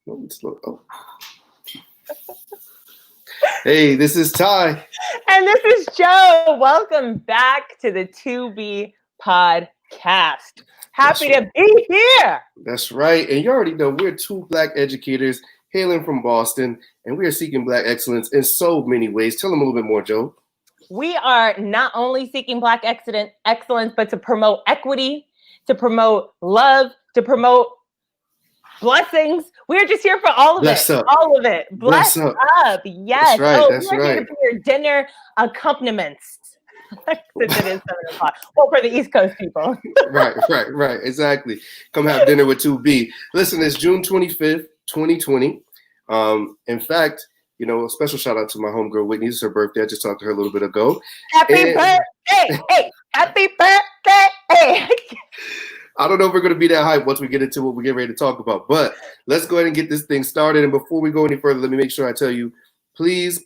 No, it's slow. Oh. Hey, this is Ty. And this is Joe. Welcome back to the 2B podcast. Happy to be here. That's right. And you already know we're two Black educators hailing from Boston, and we are seeking Black excellence in so many ways. Tell them a little bit more, Joe. We are not only seeking Black excellence, but to promote equity, to promote love, to promote blessings. We're just here for all of Bless it. Up. All of it. Bless up. Yes. That's right. That's we're here for your dinner accompaniments. Since it is 7 o'clock. Well, for the East Coast people. Right. Exactly. Come have dinner with 2B. Listen, it's June 25th, 2020. In fact, a special shout out to my homegirl Whitney. It's her birthday. I just talked to her a little bit ago. Happy birthday! Hey, happy birthday! Hey. I don't know if we're going to be that hype once we get into what we get ready to talk about, but let's go ahead and get this thing started. And before we go any further, let me make sure I tell you, please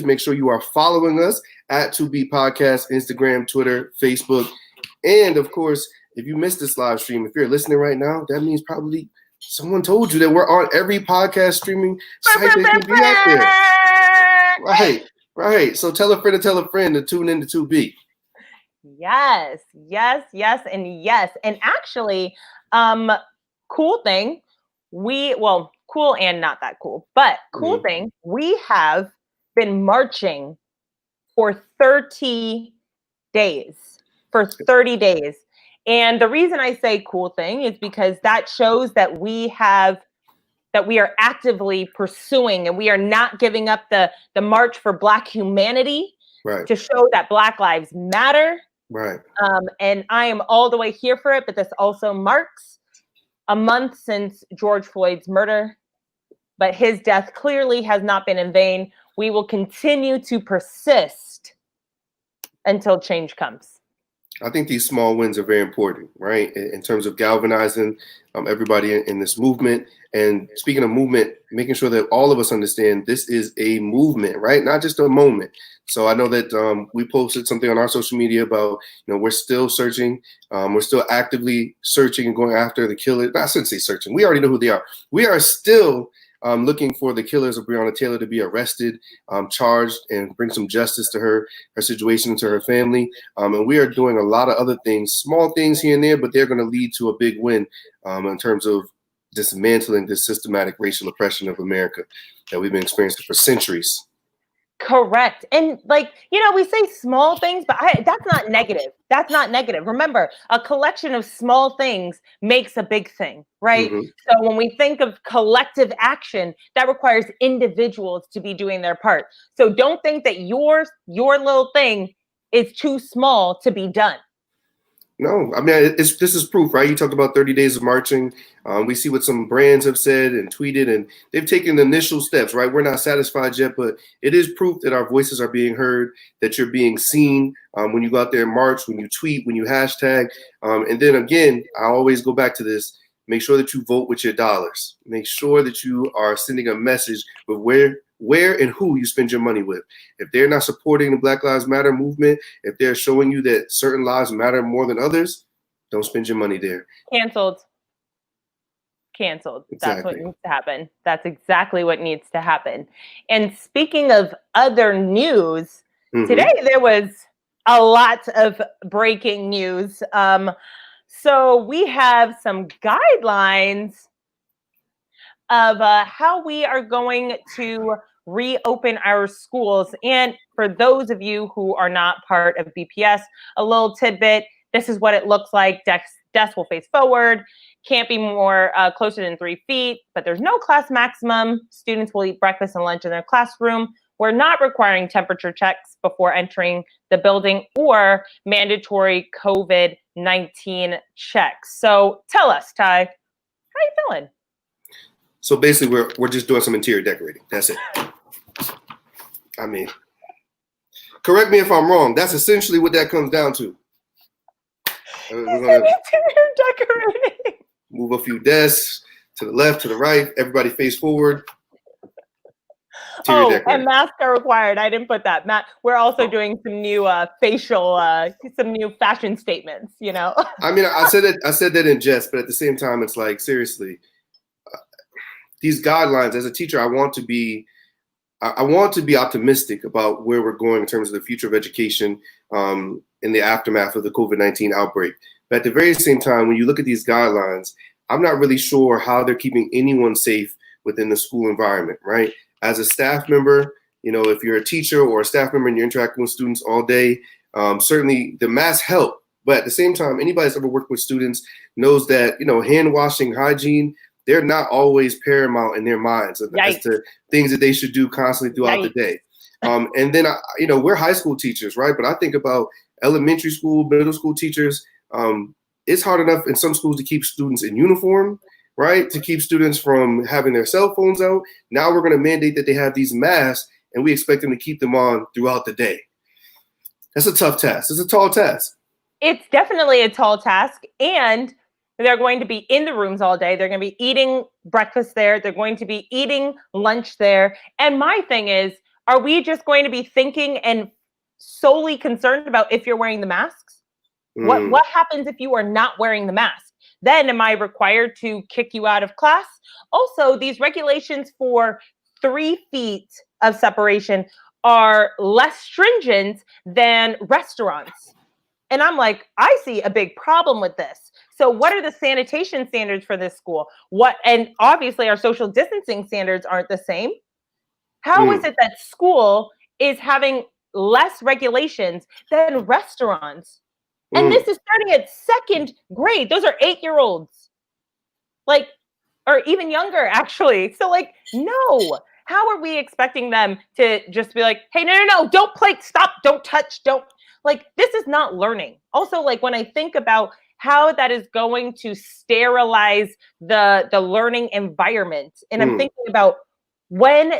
make sure you are following us at 2B Podcast, Instagram, Twitter, Facebook. And of course, if you missed this live stream, if you're listening right now, that means probably someone told you that we're on every podcast streaming site that can be out there. Right. So tell a friend to tune in to 2B. Yes, and yes. And actually, cool thing, cool and not that cool, but cool thing, we have been marching for 30 days. And the reason I say cool thing is because that shows that we are actively pursuing, and we are not giving up the march for Black humanity, right, to show that Black lives matter. Right. And I am all the way here for it, but this also marks a month since George Floyd's murder, but his death clearly has not been in vain. We will continue to persist until change comes. I think these small wins are very important, right? In terms of galvanizing everybody in this movement. And speaking of movement, making sure that all of us understand this is a movement, right? Not just a moment. So I know that we posted something on our social media about, we're still searching. We're still actively searching and going after the killer. I shouldn't say searching. We already know who they are. We are still looking for the killers of Breonna Taylor to be arrested, charged, and bring some justice to her situation, to her family. And we are doing a lot of other things, small things here and there, but they're going to lead to a big win in terms of dismantling this systematic racial oppression of America that we've been experiencing for centuries. Correct. And we say small things, but that's not negative. That's not negative. Remember, a collection of small things makes a big thing, right? Mm-hmm. So when we think of collective action, that requires individuals to be doing their part. So don't think that your little thing is too small to be done. No, I mean, this is proof, right? You talked about 30 days of marching. We see what some brands have said and tweeted, and they've taken initial steps, right? We're not satisfied yet, but it is proof that our voices are being heard, that you're being seen when you go out there and march, when you tweet, when you hashtag. And then again, I always go back to this. Make sure that you vote with your dollars. Make sure that you are sending a message with where and who you spend your money with. If they're not supporting the Black Lives Matter movement, if they're showing you that certain lives matter more than others, don't spend your money there. Canceled. Exactly. That's what needs to happen. That's exactly what needs to happen. And speaking of other news, today there was a lot of breaking news. So we have some guidelines of how we are going to reopen our schools. And for those of you who are not part of BPS, a little tidbit, this is what it looks like. Desks will face forward, can't be more closer than 3 feet, but there's no class maximum. Students will eat breakfast and lunch in their classroom. We're not requiring temperature checks before entering the building or mandatory COVID-19 checks. So tell us, Ty, how are you feeling? So basically, we're just doing some interior decorating. That's it. I mean, correct me if I'm wrong. That's essentially what that comes down to. We're gonna decorating. Move a few desks to the left, to the right. Everybody face forward. And masks are required. I didn't put that. We're also doing some new some new fashion statements. I mean, I said that in jest, but at the same time, it's like, seriously, these guidelines, as a teacher, I want to be optimistic about where we're going in terms of the future of education in the aftermath of the COVID-19 outbreak. But at the very same time, when you look at these guidelines, I'm not really sure how they're keeping anyone safe within the school environment, right? As a staff member, if you're a teacher or a staff member and you're interacting with students all day, certainly the masks help. But at the same time, anybody that's ever worked with students knows that, hand washing, hygiene, they're not always paramount in their minds as to things that they should do constantly throughout the day. And then, we're high school teachers, right? But I think about elementary school, middle school teachers. It's hard enough in some schools to keep students in uniform, right? To keep students from having their cell phones out. Now we're going to mandate that they have these masks, and we expect them to keep them on throughout the day. That's a tough task. It's a tall task. It's definitely a tall task. And they're going to be in the rooms all day. They're going to be eating breakfast there. They're going to be eating lunch there. And my thing is, are we just going to be thinking and solely concerned about if you're wearing the masks? What happens if you are not wearing the mask? Then am I required to kick you out of class? Also, these regulations for 3 feet of separation are less stringent than restaurants. And I'm like, I see a big problem with this. So what are the sanitation standards for this school? And obviously our social distancing standards aren't the same. How is it that school is having less regulations than restaurants? And this is starting at 2nd grade. Those are 8-year-olds. Or even younger, actually. So no. How are we expecting them to just be like, hey, no, don't play, stop, don't touch, don't. This is not learning. Also, when I think about how that is going to sterilize the learning environment, and I'm thinking about when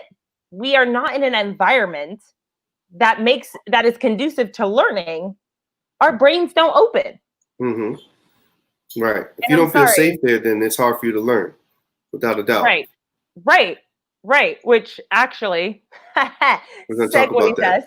we are not in an environment that is conducive to learning, our brains don't open. Right. If you don't feel safe there, then it's hard for you to learn, without a doubt. Right. Which actually segues us.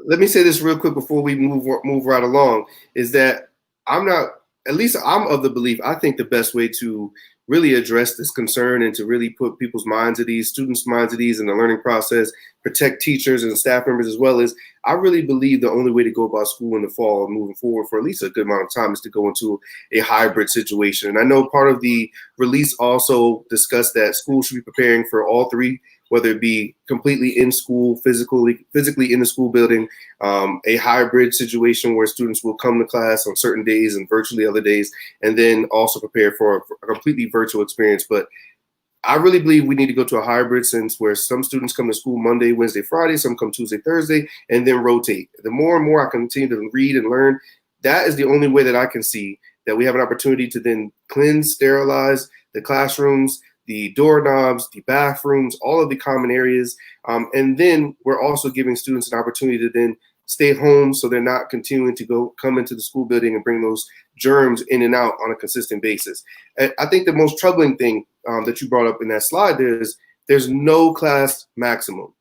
Let me say this real quick before we move right along, is that I'm of the belief, I think the best way to really address this concern and to really put people's minds at ease, students' minds at ease in the learning process, protect teachers and staff members as well, is I really believe the only way to go about school in the fall and moving forward for at least a good amount of time is to go into a hybrid situation. And I know part of the release also discussed that schools should be preparing for all 3, whether it be completely in school, physically in the school building, a hybrid situation where students will come to class on certain days and virtually other days, and then also prepare for a completely virtual experience. But I really believe we need to go to a hybrid sense where some students come to school Monday, Wednesday, Friday, some come Tuesday, Thursday, and then rotate. The more and more I continue to read and learn, that is the only way that I can see that we have an opportunity to then cleanse, sterilize the classrooms, the doorknobs, the bathrooms, all of the common areas. And then we're also giving students an opportunity to then stay home so they're not continuing to come into the school building and bring those germs in and out on a consistent basis. I think the most troubling thing that you brought up in that slide there's no class maximum.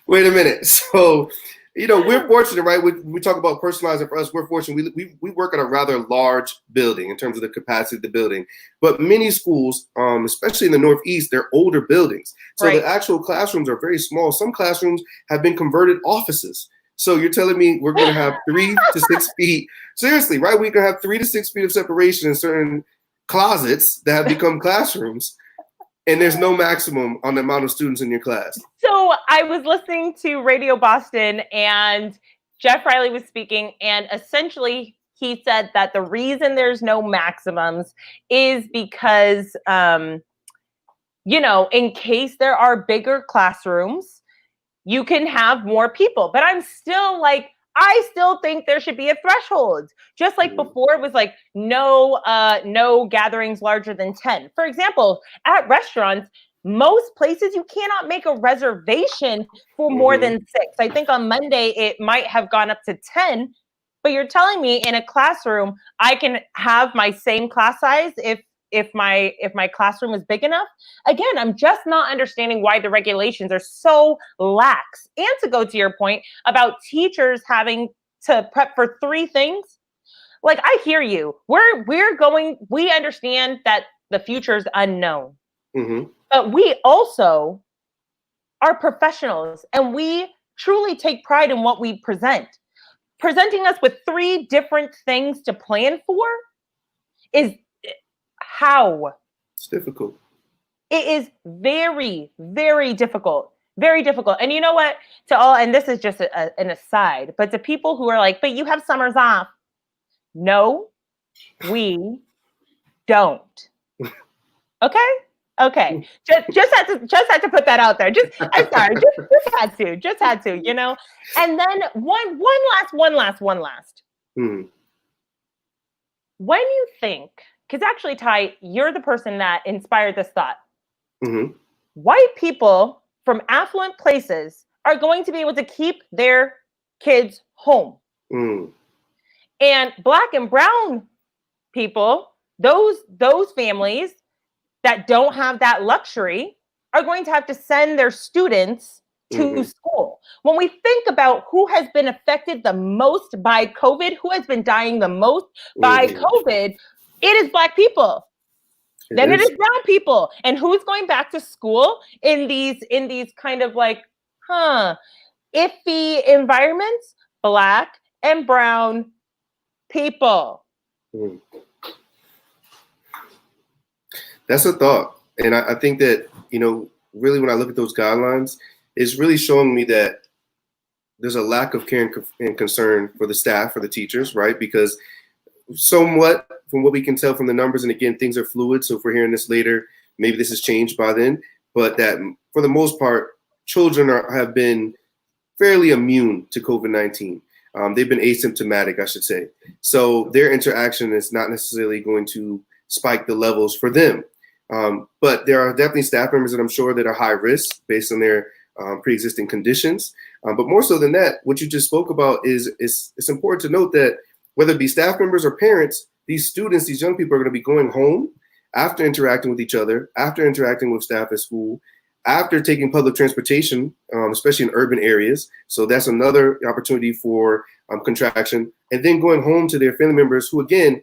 Wait a minute. So, we're fortunate, right? We talk about personalizing for us. We're fortunate. We work at a rather large building in terms of the capacity of the building. But many schools, especially in the Northeast, they're older buildings. So the actual classrooms are very small. Some classrooms have been converted offices. So you're telling me we're going to have 3 to 6 feet. Seriously, right? We're going to have 3 to 6 feet of separation in certain closets that have become classrooms. And there's no maximum on the amount of students in your class. So I was listening to Radio Boston and Jeff Riley was speaking, and essentially he said that the reason there's no maximums is because, in case there are bigger classrooms, you can have more people. But I'm still I still think there should be a threshold. Just like before, it was no gatherings larger than 10. For example, at restaurants, most places you cannot make a reservation for more than 6. I think on Monday it might have gone up to 10, but you're telling me in a classroom I can have my same class size if my classroom is big enough. Again, I'm just not understanding why the regulations are so lax. And to go to your point about teachers having to prep for 3 things, like, I hear you. We understand that the future is unknown, but we also are professionals, and we truly take pride in what we present. Presenting us with 3 different things to plan for is how? It's difficult. It is very, very difficult. Very difficult. And you know what? To all, and this is just an aside, but to people who are like, but you have summers off. No, we don't. Okay? Okay. Just had to put that out there. I'm sorry. Just had to, you know? And then one last. Mm. When you think, because actually, Ty, you're the person that inspired this thought. White people from affluent places are going to be able to keep their kids home. And Black and brown people, those families that don't have that luxury, are going to have to send their students to school. When we think about who has been affected the most by COVID, who has been dying the most by COVID, it is Black people. Then it is brown people. And who's going back to school in these kind of like, iffy environments? Black and brown people. That's a thought. And I think that, you know, really when I look at those guidelines, it's really showing me that there's a lack of care and concern for the staff, for the teachers, right? Because somewhat from what we can tell from the numbers, and again, things are fluid. So if we're hearing this later, maybe this has changed by then, but that for the most part, children have been fairly immune to COVID-19. They've been asymptomatic, I should say. So their interaction is not necessarily going to spike the levels for them. But there are definitely staff members that I'm sure that are high risk based on their pre-existing conditions. But more so than that, what you just spoke about is it's important to note that whether it be staff members or parents, these students, these young people are going to be going home after interacting with each other, after interacting with staff at school, after taking public transportation, especially in urban areas. So that's another opportunity for contraction. And then going home to their family members who, again,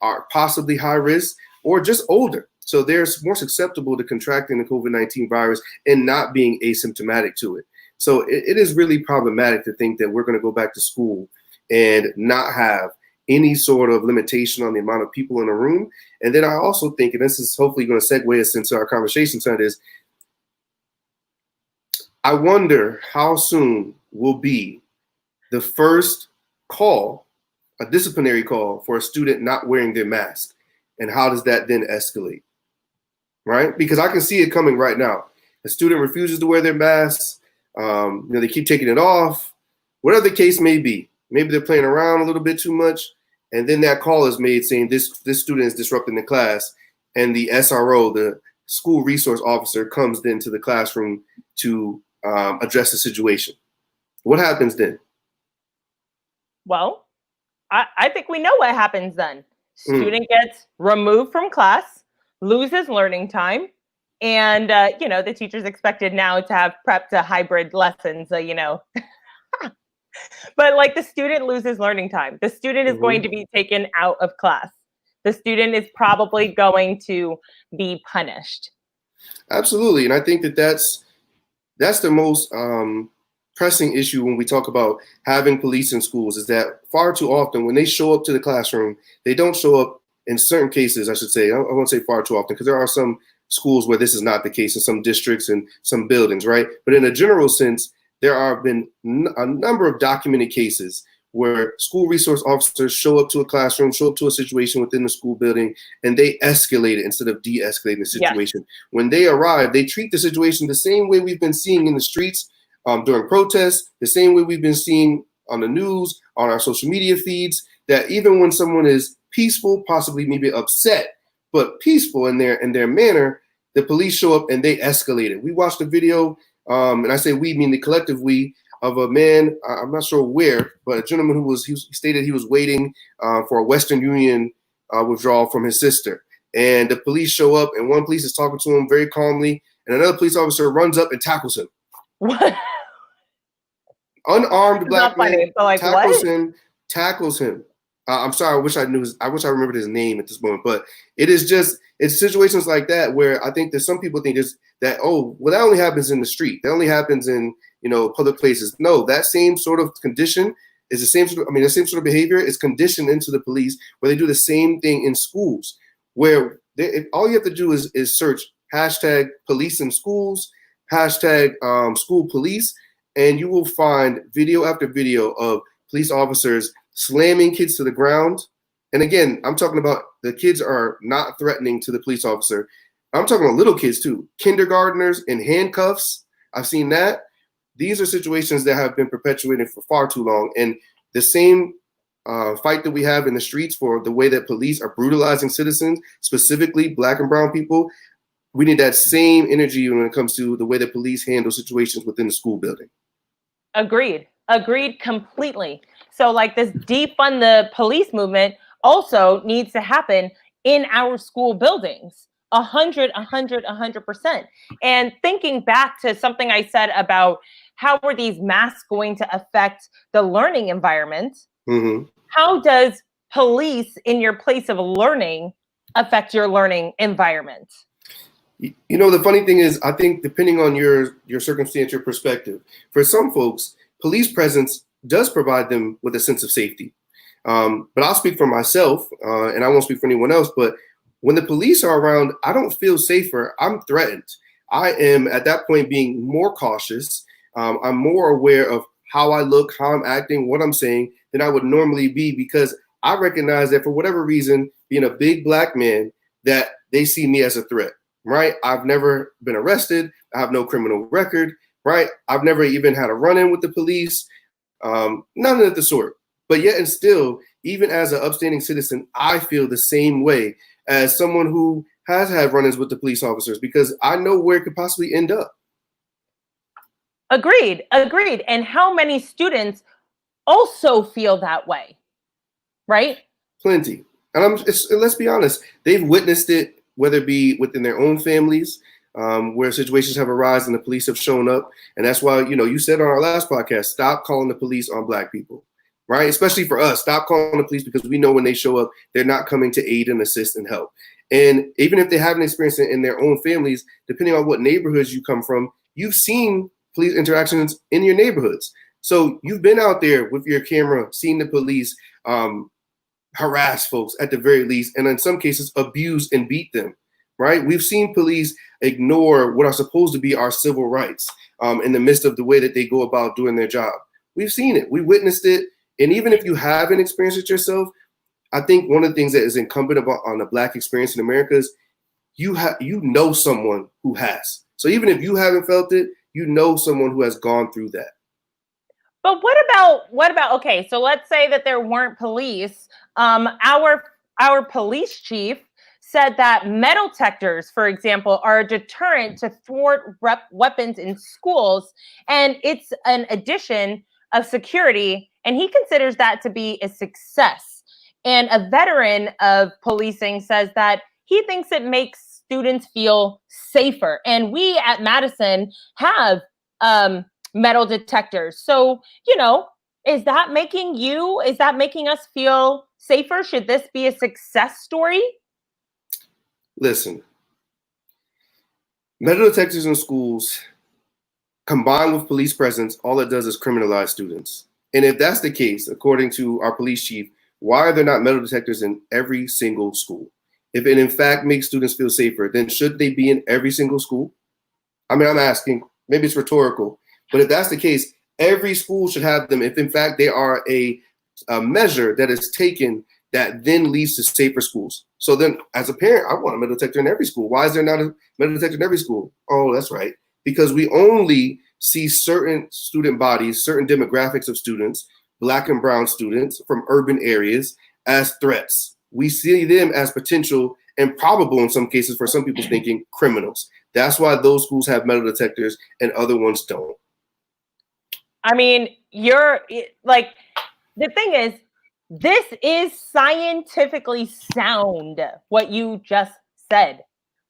are possibly high risk or just older. So they're more susceptible to contracting the COVID-19 virus and not being asymptomatic to it. So it is really problematic to think that we're going to go back to school and not have any sort of limitation on the amount of people in a room. And then I also think, and this is hopefully going to segue us into our conversation tonight, is I wonder how soon will be the first call, a disciplinary call for a student not wearing their mask. And how does that then escalate? Right? Because I can see it coming right now. A student refuses to wear their masks. They keep taking it off, whatever the case may be. Maybe they're playing around a little bit too much. And then that call is made saying this student is disrupting the class. And the SRO, the school resource officer, comes into the classroom to address the situation. What happens then? Well, I think we know what happens then. Student gets removed from class, loses learning time, and the teacher's expected now to have prep to hybrid lessons. But like the student loses learning time. The student is going to be taken out of class. The student is probably going to be punished. Absolutely, and I think that's the most pressing issue when we talk about having police in schools, is that far too often when they show up to the classroom, they don't show up in certain cases, I should say. I won't say far too often, because there are some schools where this is not the case in some districts and some buildings, right? But in a general sense, there have been a number of documented cases where school resource officers show up to a classroom, show up to a situation within the school building, and they escalate it instead of de-escalating the situation. Yes. When they arrive, they treat the situation the same way we've been seeing in the streets during protests, the same way we've been seeing on the news, on our social media feeds, that even when someone is peaceful, possibly maybe upset, but peaceful in their manner, the police show up and they escalate it. We watched a video, and I say we, mean the collective we, of a man, I'm not sure where, but a gentleman he stated he was waiting for a Western Union withdrawal from his sister. And the police show up, and one police is talking to him very calmly, and another police officer runs up and tackles him. What? Unarmed black man like, tackles him. I'm sorry. I wish I remembered his name at this moment. But it's situations like that where I think that some people think that, oh, well, that only happens in the street. That only happens in, public places. No, that same sort of condition is the same sort of, the same sort of behavior is conditioned into the police, where they do the same thing in schools, where all you have to do is search hashtag police in schools, hashtag school police, and you will find video after video of police officers slamming kids to the ground. And again, I'm talking about the kids are not threatening to the police officer. I'm talking about little kids too, kindergartners in handcuffs. I've seen that. These are situations that have been perpetuated for far too long. And the same fight that we have in the streets for the way that police are brutalizing citizens, specifically Black and brown people, we need that same energy when it comes to the way that police handle situations within the school building. Agreed completely. So like this defund the police movement also needs to happen in our school buildings. 100%. And thinking back to something I said about how are these masks going to affect the learning environment? Mm-hmm. How does police in your place of learning affect your learning environment? The funny thing is, I think depending on your circumstance, your perspective, for some folks, police presence does provide them with a sense of safety. But I'll speak for myself, and I won't speak for anyone else, but when the police are around, I don't feel safer. I'm threatened. I am at that point being more cautious. I'm more aware of how I look, how I'm acting, what I'm saying than I would normally be, because I recognize that for whatever reason, being a big Black man, that they see me as a threat, right? I've never been arrested. I have no criminal record, right? I've never even had a run-in with the police, none of the sort. But yet and still, even as an upstanding citizen, I feel the same way as someone who has had run-ins with the police officers, because I know where it could possibly end up. Agreed. And how many students also feel that way, right? Plenty. And let's be honest, they've witnessed it, whether it be within their own families, where situations have arisen and the police have shown up. And that's why, you said on our last podcast, stop calling the police on Black people, right? Especially for us, stop calling the police, because we know when they show up, they're not coming to aid and assist and help. And even if they haven't experienced it in their own families, depending on what neighborhoods you come from, you've seen police interactions in your neighborhoods. So you've been out there with your camera, seeing the police harass folks at the very least, and in some cases abuse and beat them, right? We've seen police ignore what are supposed to be our civil rights in the midst of the way that they go about doing their job. We've seen it. We witnessed it. And even if you haven't experienced it yourself, I think one of the things that is incumbent on the Black experience in America is you know someone who has. So even if you haven't felt it, you know someone who has gone through that. But what about okay, so let's say that there weren't police. Our police chief said that metal detectors, for example, are a deterrent to thwart weapons in schools, and it's an addition of security, and he considers that to be a success. And a veteran of policing says that he thinks it makes students feel safer. And we at Madison have metal detectors. So, is that making us feel safer? Should this be a success story? Listen, metal detectors in schools combined with police presence, all it does is criminalize students. And if that's the case, according to our police chief, why are there not metal detectors in every single school? If it in fact makes students feel safer, then should they be in every single school? I mean, I'm asking, maybe it's rhetorical, but if that's the case, every school should have them if in fact they are a measure that is taken that then leads to safer schools. So then as a parent, I want a metal detector in every school. Why is there not a metal detector in every school? Oh, that's right. Because we only see certain student bodies, certain demographics of students, Black and brown students from urban areas, as threats. We see them as potential and probable in some cases, for some people's thinking, criminals. That's why those schools have metal detectors and other ones don't. I mean, the thing is, this is scientifically sound, what you just said.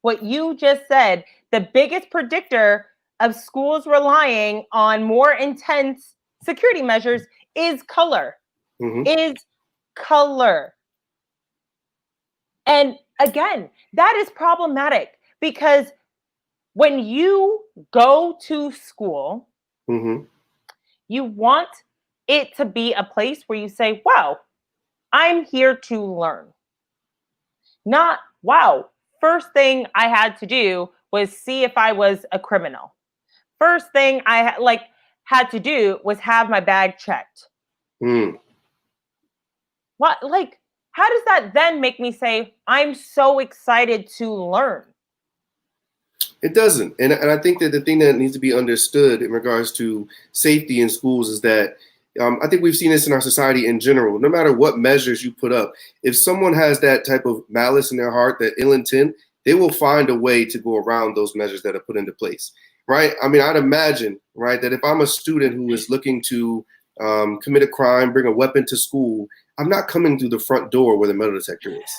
The biggest predictor of schools relying on more intense security measures is color, is color. And again, that is problematic because when you go to school, you want it to be a place where you say, wow, I'm here to learn. Not, wow, first thing I had to do was see if I was a criminal. First thing I had to do was have my bag checked. What, like, how does that then make me say, I'm so excited to learn? It doesn't. And I think that the thing that needs to be understood in regards to safety in schools is that I think we've seen this in our society in general. No matter what measures you put up, if someone has that type of malice in their heart, that ill intent, they will find a way to go around those measures that are put into place, right? I mean, I'd imagine, right, that if I'm a student who is looking to commit a crime, bring a weapon to school, I'm not coming through the front door where the metal detector is.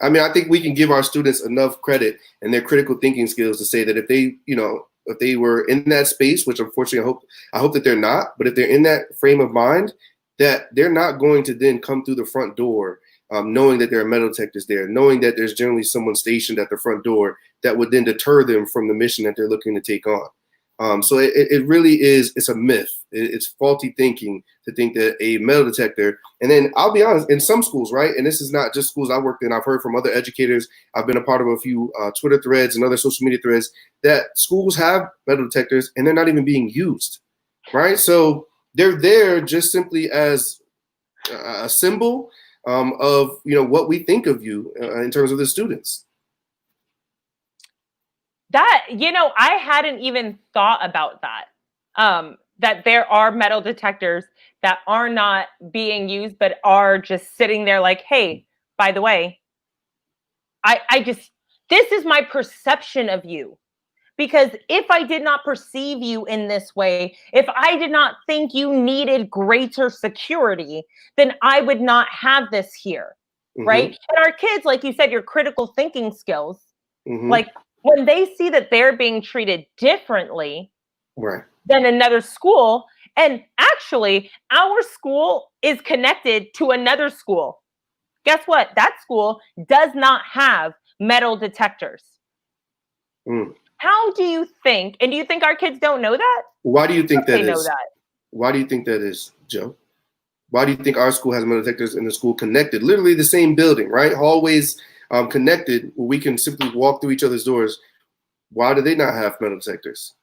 I mean, I think we can give our students enough credit and their critical thinking skills to say that if they, if they were in that space, which unfortunately I hope that they're not, but if they're in that frame of mind, that they're not going to then come through the front door knowing that there are metal detectors there, knowing that there's generally someone stationed at the front door that would then deter them from the mission that they're looking to take on. So it really is, it's a myth. It's faulty thinking to think that a metal detector, and then I'll be honest, in some schools, right, and this is not just schools I worked in, I've heard from other educators, I've been a part of a few Twitter threads and other social media threads, that schools have metal detectors and they're not even being used, right? So they're there just simply as a symbol of, what we think of you in terms of the students. That, I hadn't even thought about that. That there are metal detectors that are not being used, but are just sitting there like, hey, by the way, this is my perception of you. Because if I did not perceive you in this way, if I did not think you needed greater security, then I would not have this here, right? And our kids, like you said, your critical thinking skills, like when they see that they're being treated differently than another school, and actually our school is connected to another school. Guess what? That school does not have metal detectors. How do you think, and do you think our kids don't know that? Why do you think that is? Why do you think that is, Joe? Why do you think our school has metal detectors in the school connected? Literally the same building, right? Hallways connected, where we can simply walk through each other's doors. Why do they not have metal detectors?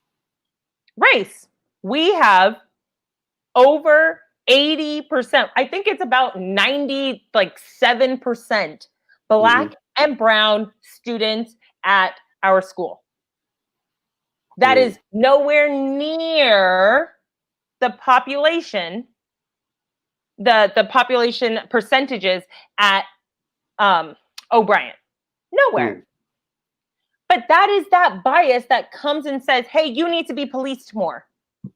Race. We have over 80%. I think it's about 7% Black and brown students at our school. That is nowhere near the population, the population percentages at O'Brien. Nowhere. But that is that bias that comes and says, hey, you need to be policed more.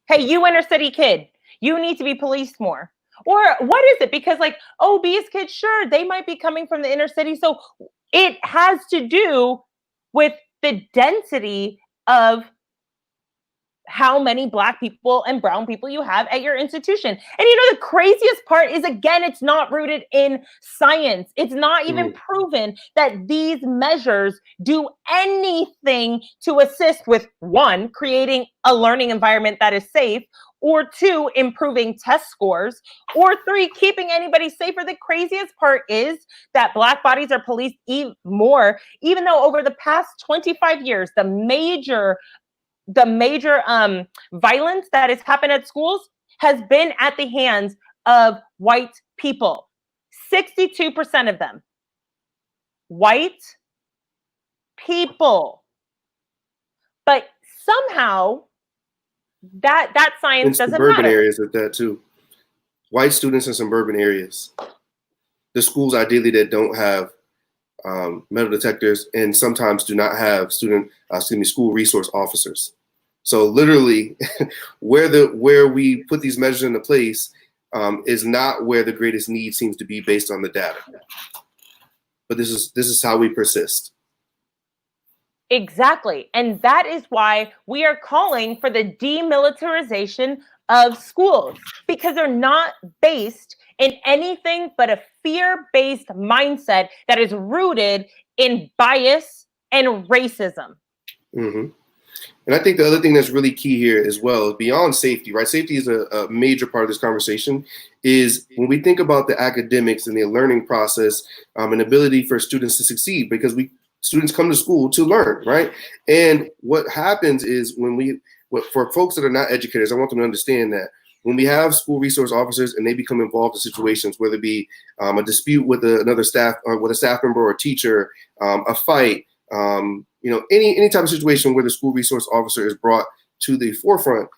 Hey, you inner city kid, you need to be policed more. Or what is it? Because obese kids, sure, they might be coming from the inner city. So it has to do with the density of how many Black people and brown people you have at your institution. And the craziest part is, again, it's not rooted in science. It's not even proven that these measures do anything to assist with, one, creating a learning environment that is safe, or two, improving test scores, or three, keeping anybody safer. The craziest part is that Black bodies are policed more, even though over the past 25 years, the major violence that has happened at schools has been at the hands of white people. 62% of them. White people. But somehow that science doesn't matter. In suburban areas at that too. White students in suburban areas. The schools ideally that don't have metal detectors and sometimes do not have school resource officers. So literally where we put these measures into place is not where the greatest need seems to be based on the data. But this is how we persist. Exactly. And that is why we are calling for the demilitarization of schools because they're not based in anything but a fear-based mindset that is rooted in bias and racism. Mm-hmm. And I think the other thing that's really key here as well is beyond safety, right? Safety is a major part of this conversation, is when we think about the academics and the learning process and ability for students to succeed, because students come to school to learn, right? And what happens is for folks that are not educators, I want them to understand that when we have school resource officers and they become involved in situations, whether it be a dispute with another staff, or with a staff member or a teacher, a fight, any type of situation where the school resource officer is brought to the forefront,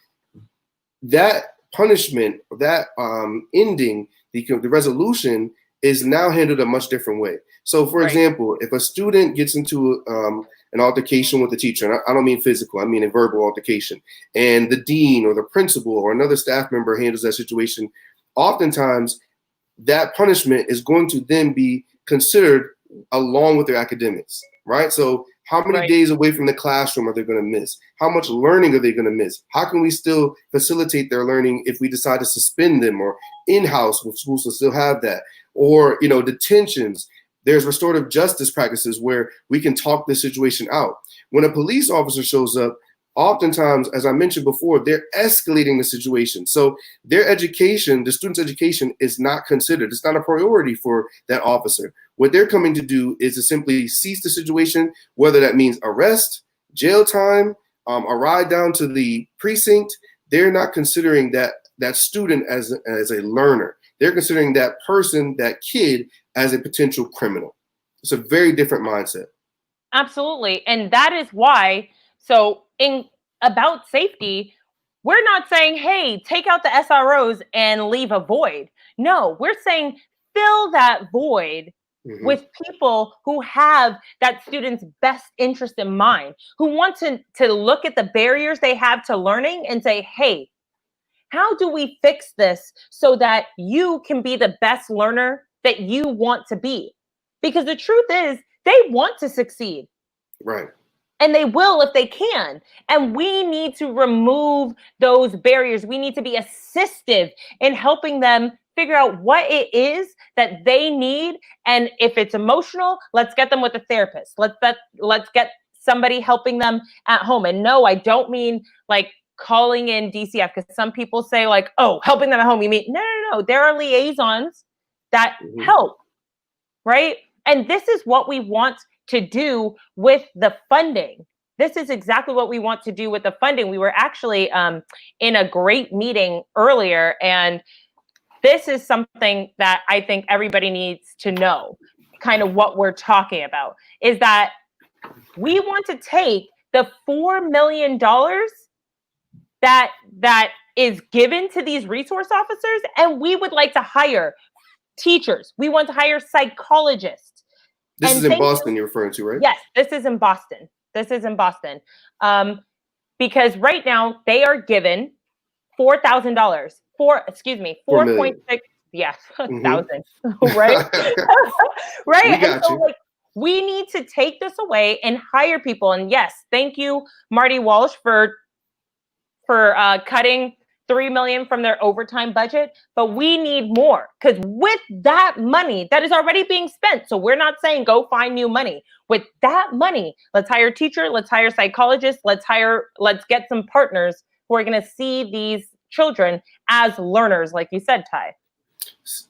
that punishment, that ending, the resolution is now handled a much different way. So, for example, if a student gets into an altercation with the teacher, and I don't mean physical, I mean a verbal altercation, and the dean or the principal or another staff member handles that situation, oftentimes that punishment is going to then be considered along with their academics, right? So how many days away from the classroom are they going to miss? How much learning are they going to miss? How can we still facilitate their learning if we decide to suspend them, or in-house with schools to still have that? Or, detentions. There's restorative justice practices where we can talk this situation out. When a police officer shows up, oftentimes, as I mentioned before, they're escalating the situation. So their education, the student's education, is not considered. It's not a priority for that officer. What they're coming to do is to simply cease the situation, whether that means arrest, jail time, a ride down to the precinct. They're not considering that student as a learner. They're considering that person, that kid, as a potential criminal. It's a very different mindset. Absolutely. And that is why, about safety, we're not saying, hey, take out the SROs and leave a void. No, we're saying fill that void with people who have that student's best interest in mind, who want to look at the barriers they have to learning and say, hey, how do we fix this so that you can be the best learner that you want to be? Because the truth is, they want to succeed. Right. And they will if they can. And we need to remove those barriers. We need to be assistive in helping them figure out what it is that they need. And if it's emotional, let's get them with a therapist. Let's get somebody helping them at home. And no, I don't mean like calling in DCF, because some people say like, oh, helping them at home. You mean, no. There are liaisons that help, right? And this is what we want to do with the funding. This is exactly what we want to do with the funding. We were actually in a great meeting earlier, and this is something that I think everybody needs to know, kind of what we're talking about, is that we want to take the $4 million that is given to these resource officers, and we would like to hire teachers. We want to hire psychologists. This is in Boston you're referring to, right? Yes, this is in Boston. Because right now they are given $4,000 4.6, yes, thousand, right? Right. We got you. We need to take this away and hire people. And yes, thank you, Marty Walsh, for cutting $3 million from their overtime budget, but we need more, because with that money that is already being spent, so we're not saying go find new money. With that money, let's hire a teacher, let's hire psychologists, let's get some partners who are going to see these children as learners, like you said, Ty.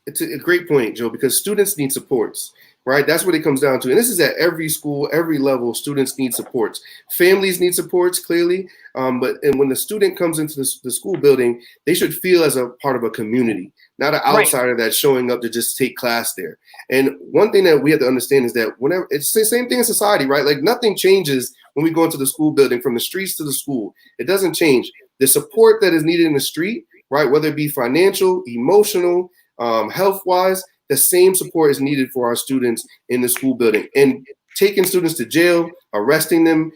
It's a great point, Joe, because students need supports. Right, that's what it comes down to, and this is at every school, every level. Students need supports. Families need supports, clearly. But when the student comes into the school building, they should feel as a part of a community, not an outsider that's showing up to just take class there. And one thing that we have to understand is that whenever it's the same thing in society, right? Like nothing changes when we go into the school building, from the streets to the school. It doesn't change. The support that is needed in the street, right, whether it be financial, emotional, health-wise, the same support is needed for our students in the school building. And taking students to jail, arresting them,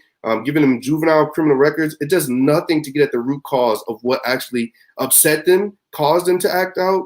giving them juvenile criminal records, it does nothing to get at the root cause of what actually upset them, caused them to act out,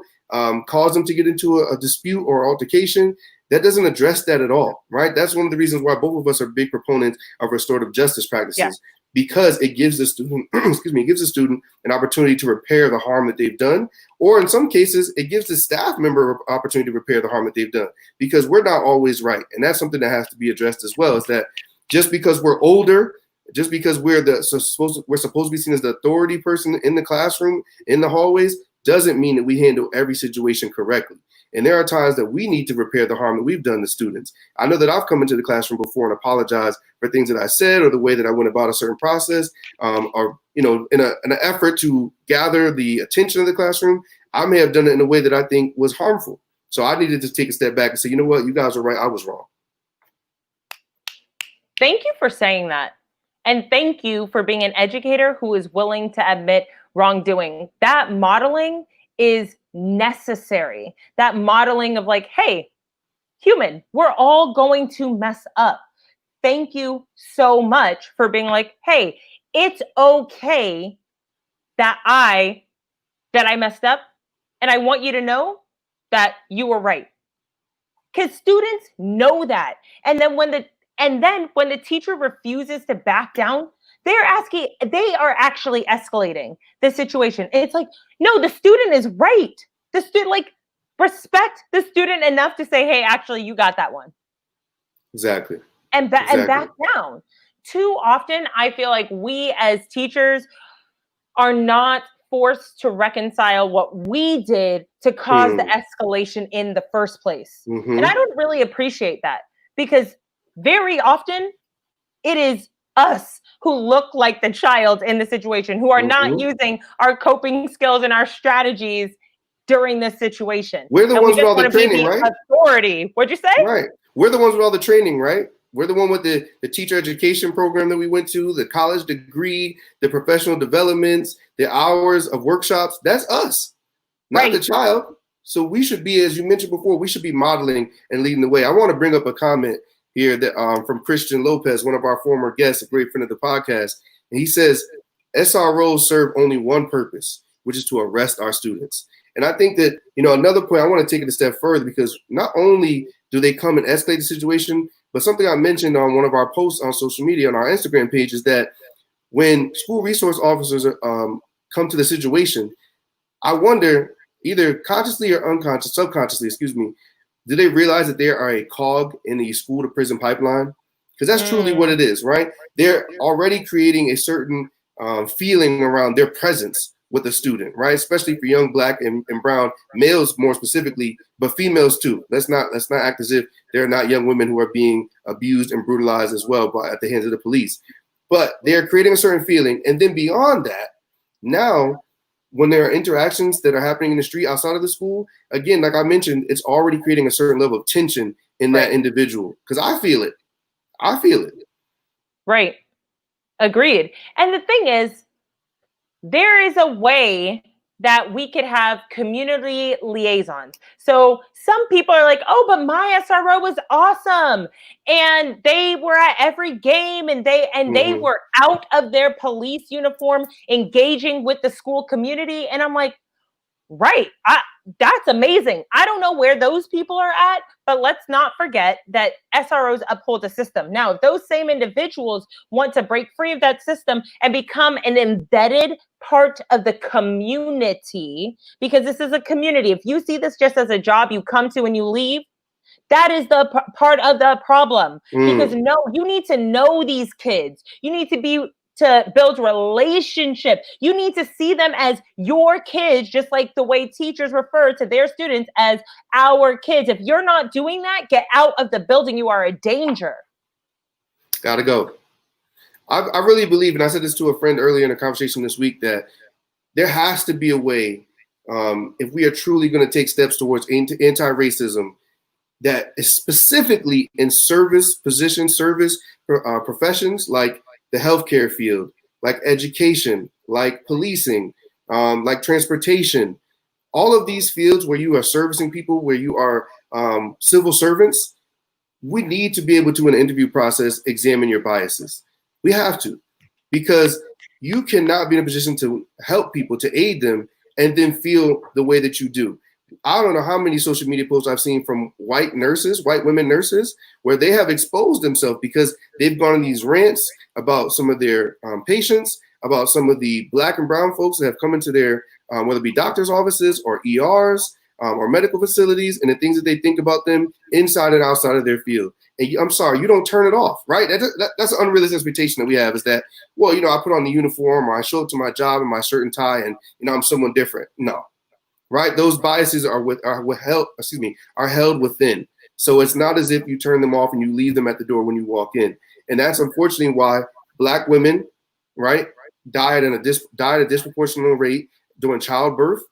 caused them to get into a dispute or altercation. That doesn't address that at all, right? That's one of the reasons why both of us are big proponents of restorative justice practices. because it gives the student, it gives the student an opportunity to repair the harm that they've done. Or in some cases, it gives the staff member an opportunity to repair the harm that they've done, because we're not always right. And that's something that has to be addressed as well, is that just because we're older, just because we're supposed to be seen as the authority person in the classroom, in the hallways, doesn't mean that we handle every situation correctly. And there are times that we need to repair the harm that we've done to students. I know that I've come into the classroom before and apologized for things that I said or the way that I went about a certain process, or in an effort to gather the attention of the classroom, I may have done it in a way that I think was harmful. So I needed to take a step back and say, you know what, you guys are right, I was wrong. Thank you for saying that. And thank you for being an educator who is willing to admit wrongdoing. That modeling is necessary. That modeling of like, hey, human, we're all going to mess up. Thank you so much for being like, hey, it's okay that I messed up. And I want you to know that you were right. Because students know that. And then when the teacher refuses to back down, they are actually escalating the situation. It's like, no, the student is right. The student, like, respect the student enough to say, hey, actually, you got that one. Exactly. And back down. Too often, I feel like we as teachers are not forced to reconcile what we did to cause the escalation in the first place. And I don't really appreciate that, because very often it is us who look like the child in the situation, who are not using our coping skills and our strategies during this situation. We're the ones with all the training, right? Authority. What'd you say? Right. We're the ones with all the training, right? We're the one with the teacher education program that we went to, the college degree, the professional developments, the hours of workshops. That's us, not the child. So we should be, as you mentioned before, we should be modeling and leading the way. I want to bring up a comment here that from Christian Lopez, one of our former guests, a great friend of the podcast. And he says, SROs serve only one purpose, which is to arrest our students. And I think that, another point, I want to take it a step further, because not only do they come and escalate the situation, but something I mentioned on one of our posts on social media on our Instagram page is that when school resource officers come to the situation, I wonder, either consciously or subconsciously, do they realize that they are a cog in the school to prison pipeline? Because that's truly what it is, right? They're already creating a certain feeling around their presence with a student, right? Especially for young Black and brown males more specifically, but females too. Let's not act as if they're not young women who are being abused and brutalized as well at the hands of the police. But they're creating a certain feeling. And then beyond that, now, when there are interactions that are happening in the street outside of the school, again, like I mentioned, it's already creating a certain level of tension in that individual. Because I feel it. Right. Agreed. And the thing is, there is a way that we could have community liaisons. So some people are like, oh, but my SRO was awesome. And they were at every game, and they were out of their police uniform engaging with the school community. And I'm like, right, that's amazing. I don't know where those people are at, but let's not forget that SROs uphold the system. Now, if those same individuals want to break free of that system and become an embedded part of the community, because this is a community. If you see this just as a job you come to and you leave, that is the part of the problem. Because you need to know these kids. You need to build relationship. You need to see them as your kids, just like the way teachers refer to their students as our kids. If you're not doing that, get out of the building. You are a danger. Gotta go. I really believe, and I said this to a friend earlier in a conversation this week, that there has to be a way, if we are truly going to take steps towards anti-racism, that is specifically in service professions like the healthcare field, like education, like policing, like transportation, all of these fields where you are servicing people, where you are civil servants, we need to be able to, in an interview process, examine your biases. We have to, because you cannot be in a position to help people, to aid them, and then feel the way that you do. I don't know how many social media posts I've seen from white women nurses, where they have exposed themselves because they've gone on these rants about some of their patients, about some of the Black and brown folks that have come into their, whether it be doctors' offices or ERs or medical facilities, and the things that they think about them inside and outside of their field. And I'm sorry, you don't turn it off, right? That's an unrealistic expectation that we have, is that, well, I put on the uniform, or I show up to my job in my shirt and tie, and I'm someone different. No. Right, those biases are held within. So it's not as if you turn them off and you leave them at the door when you walk in. And that's unfortunately why Black women, right, died at a disproportionate rate during childbirth.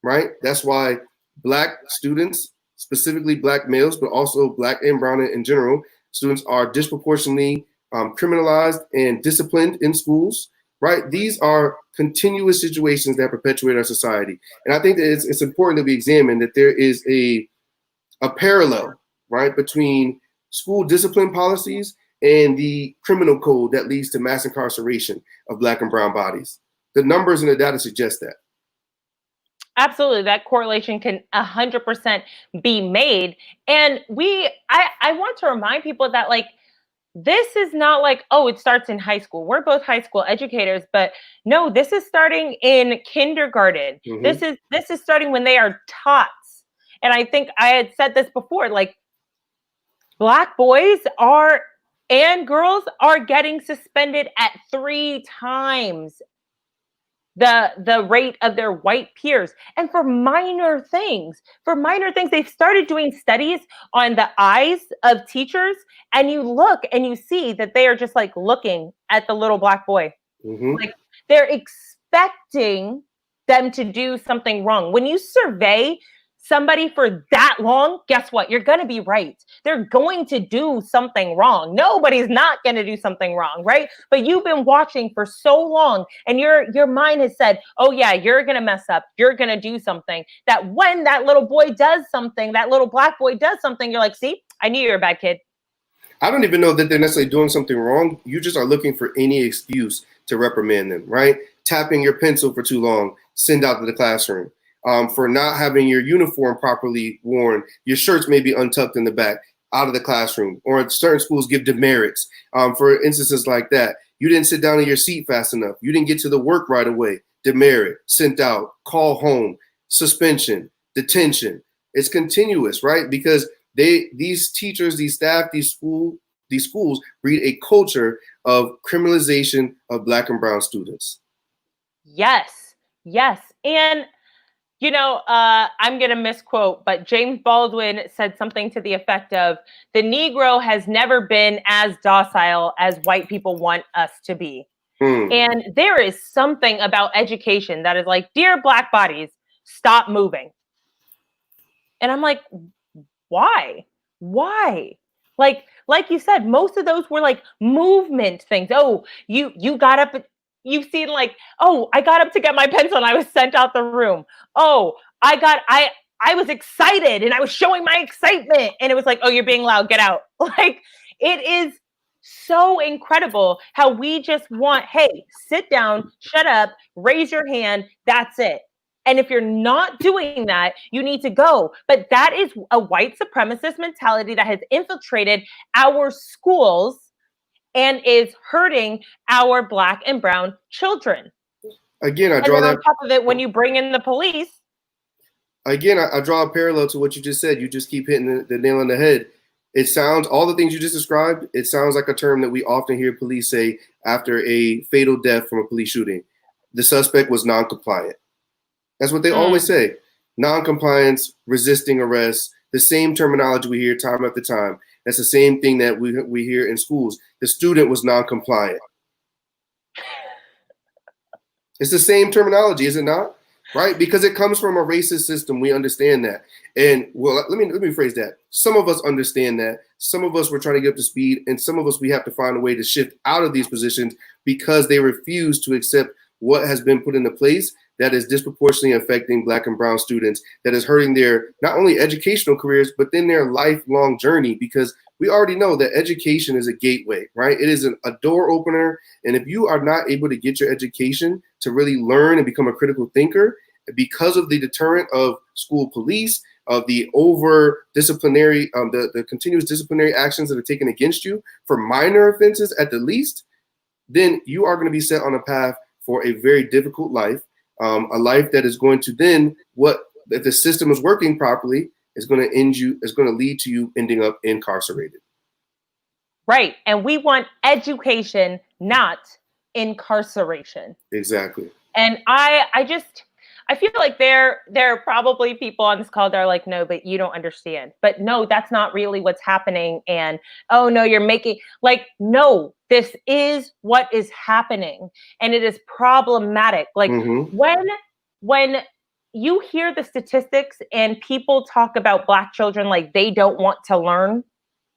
Right, that's why Black students, specifically Black males, but also Black and brown in general, students are disproportionately criminalized and disciplined in schools. Right, these are continuous situations that perpetuate our society, and I think that it's important that we examine that there is a parallel, right, between school discipline policies and the criminal code that leads to mass incarceration of Black and brown bodies. The numbers and the data suggest that. Absolutely, that correlation can 100% be made, and I want to remind people that, like, this is not like, oh, it starts in high school. We're both high school educators, but no, this is starting in kindergarten. Mm-hmm. This is starting when they are tots. And I think I had said this before, like, Black boys and girls are getting suspended at 3 times the rate of their white peers, and for minor things. They've started doing studies on the eyes of teachers, and you look and you see that they are just like looking at the little Black boy. Mm-hmm. Like, they're expecting them to do something wrong. When you survey somebody for that long, guess what? You're going to be right. They're going to do something wrong. Nobody's not going to do something wrong, right? But you've been watching for so long, and your mind has said, oh yeah, you're going to mess up. You're going to do something. That when that little boy does something, that little Black boy does something, you're like, see, I knew you're a bad kid. I don't even know that they're necessarily doing something wrong. You just are looking for any excuse to reprimand them, right? Tapping your pencil for too long, send out to the classroom. For not having your uniform properly worn, your shirts may be untucked in the back, out of the classroom, or certain schools give demerits for instances like that. You didn't sit down in your seat fast enough. You didn't get to the work right away. Demerit, sent out, call home, suspension, detention. It's continuous, right? Because these teachers, these staff, these schools breed a culture of criminalization of Black and brown students. Yes. And I'm going to misquote, but James Baldwin said something to the effect of, the Negro has never been as docile as white people want us to be. And there is something about education that is like, dear Black bodies, stop moving. And I'm like, why? Like you said, most of those were like movement things. Oh, you got up. You've seen like, oh, I got up to get my pencil and I was sent out the room. Oh, I was excited and I was showing my excitement. And it was like, oh, you're being loud, get out. Like, it is so incredible how we just want, hey, sit down, shut up, raise your hand, that's it. And if you're not doing that, you need to go. But that is a white supremacist mentality that has infiltrated our schools and is hurting our Black and brown children. Again, I draw that. On top of it, when you bring in the police. Again, I draw a parallel to what you just said. You just keep hitting the nail on the head. It sounds, all the things you just described, it sounds like a term that we often hear police say after a fatal death from a police shooting. The suspect was non-compliant. That's what they always say. Non-compliance, resisting arrest, the same terminology we hear time after time. That's the same thing that we hear in schools. The student was non-compliant. It's the same terminology, is it not? Right? Because it comes from a racist system. We understand that. And well, let me phrase that. Some of us understand that. Some of us were trying to get up to speed, and some of us, we have to find a way to shift out of these positions because they refuse to accept what has been put into place that is disproportionately affecting Black and brown students, that is hurting their not only educational careers, but then their lifelong journey, because we already know that education is a gateway, right? It is a door opener. And if you are not able to get your education to really learn and become a critical thinker, because of the deterrent of school police, of the over disciplinary, the continuous disciplinary actions that are taken against you for minor offenses at the least, then you are going to be set on a path for a very difficult life, a life that is going to then, if the system is working properly, is going to lead to you ending up incarcerated. Right. And we want education, not incarceration. Exactly. And I feel like there are probably people on this call that are like, no, but you don't understand. But no, that's not really what's happening. And oh no, you're making like, no, this is what is happening. And it is problematic. Like when you hear the statistics and people talk about Black children like they don't want to learn.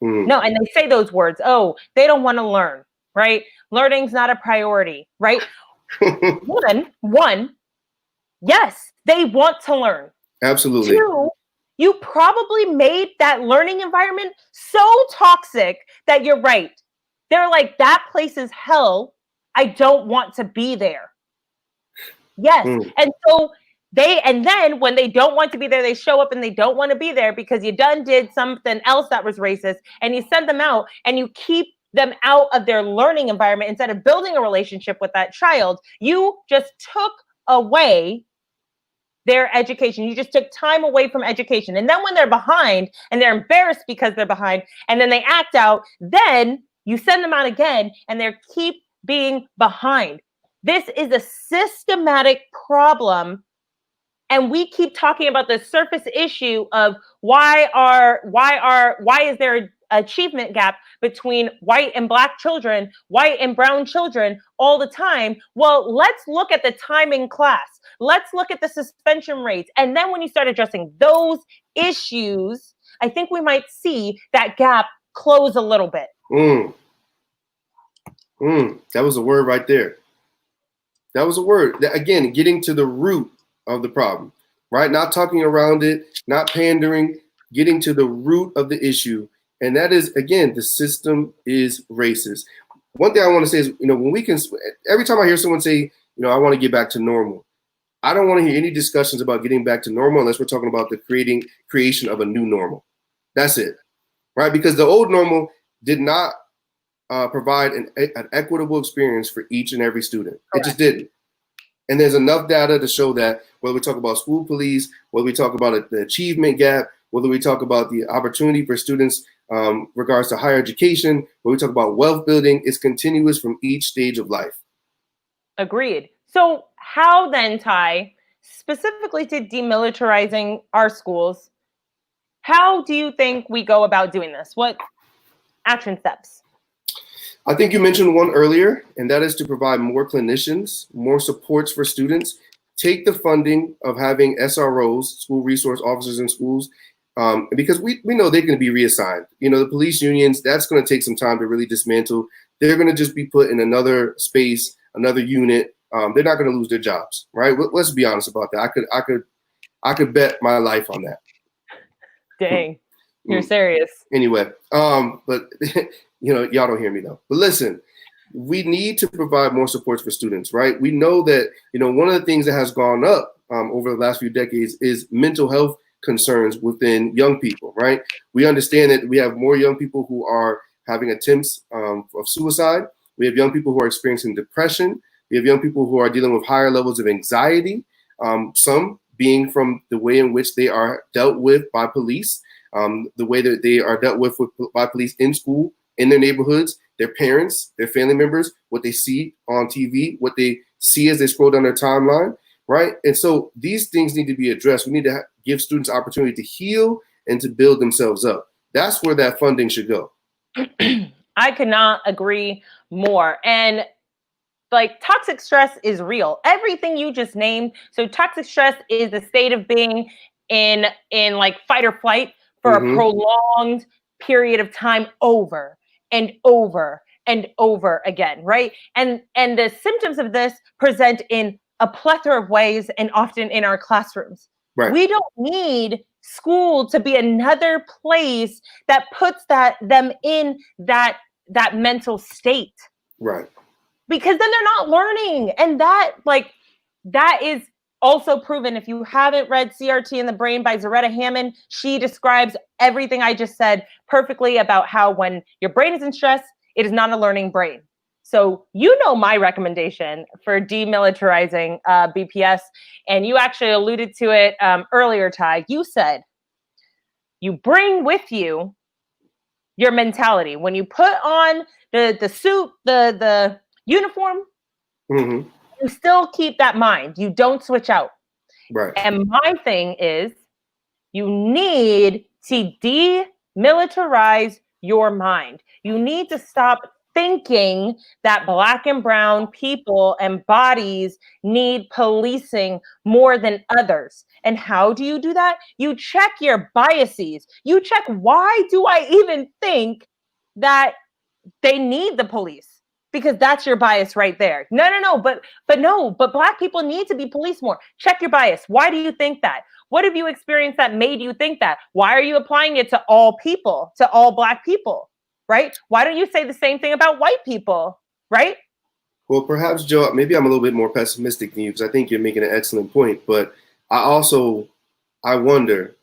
No, and they say those words, oh, they don't want to learn, right? Learning's not a priority, right? One, yes, they want to learn. Absolutely. Two, you probably made that learning environment so toxic that you're right. They're like, that place is hell. I don't want to be there. Yes. And so and then when they don't want to be there, they show up and they don't want to be there because you did something else that was racist, and you send them out and you keep them out of their learning environment instead of building a relationship with that child. You just took away their education. You just took time away from education. And then when they're behind and they're embarrassed because they're behind and then they act out, then you send them out again and they keep being behind. This is a systematic problem. And we keep talking about the surface issue of why is there an achievement gap between white and Black children, white and brown children all the time? Well, let's look at the time in class. Let's look at the suspension rates. And then when you start addressing those issues, I think we might see that gap close a little bit. That was a word right there. That was a word. Again, getting to the root of the problem, right? Not talking around it, not pandering, getting to the root of the issue. And that is, again, the system is racist. One thing I want to say is, every time I hear someone say, I want to get back to normal, I don't want to hear any discussions about getting back to normal unless we're talking about the creation of a new normal. That's it, right? Because the old normal did not provide an equitable experience for each and every student. Correct. It just didn't. And there's enough data to show that, whether we talk about school police, whether we talk about the achievement gap, whether we talk about the opportunity for students regards to higher education, when we talk about wealth building, it's continuous from each stage of life. Agreed. So how then, Ty, specifically to demilitarizing our schools, how do you think we go about doing this? What action steps? I think you mentioned one earlier, and that is to provide more clinicians, more supports for students, take the funding of having SROs, school resource officers in schools, because we know they're going to be reassigned. The police unions, that's going to take some time to really dismantle. They're going to just be put in another space, another unit. They're not going to lose their jobs, right? Let's be honest about that. I could bet my life on that. Dang, you're serious. Anyway, but y'all don't hear me though. But listen, we need to provide more supports for students, right? We know that, one of the things that has gone up over the last few decades is mental health concerns within young people, right? We understand that we have more young people who are having attempts of suicide. We have young people who are experiencing depression. We have young people who are dealing with higher levels of anxiety, some being from the way in which they are dealt with by police, the way that they are dealt with by police in school, in their neighborhoods, their parents, their family members, what they see on TV, what they see as they scroll down their timeline, right? And so these things need to be addressed. We need to give students opportunity to heal and to build themselves up. That's where that funding should go. I could not agree more. And toxic stress is real. Everything you just named. So toxic stress is the state of being in fight or flight for a prolonged period of time over and over and over again, right? And the symptoms of this present in a plethora of ways and often in our classrooms. Right. We don't need school to be another place that puts them in that mental state. Right. Because then they're not learning. And that is Also proven, if you haven't read CRT in the Brain by Zaretta Hammond, she describes everything I just said perfectly about how when your brain is in stress, it is not a learning brain. So you know my recommendation for demilitarizing BPS, and you actually alluded to it earlier, Ty. You said you bring with you your mentality. When you put on the suit, the uniform, Mm-hmm. you still keep that mind. You don't switch out. Right. And my thing is, you need to demilitarize your mind. You need to stop thinking that Black and brown people and bodies need policing more than others. And how do you do that? You check your biases. You check, why do I even think that they need the police? Because that's your bias right there. No, but Black people need to be policed more. Check your bias. Why do you think that? What have you experienced that made you think that? Why are you applying it to all people, to all Black people, right? Why don't you say the same thing about white people, right? Well, perhaps, Joe, maybe I'm a little bit more pessimistic than you because I think you're making an excellent point. But I wonder,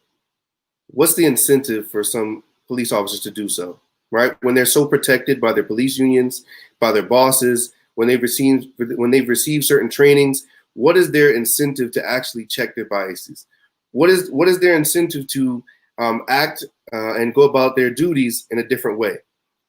what's the incentive for some police officers to do so, right? When they're so protected by their police unions, by their bosses, when they've received certain trainings, what is their incentive to actually check their biases? What is their incentive to act and go about their duties in a different way?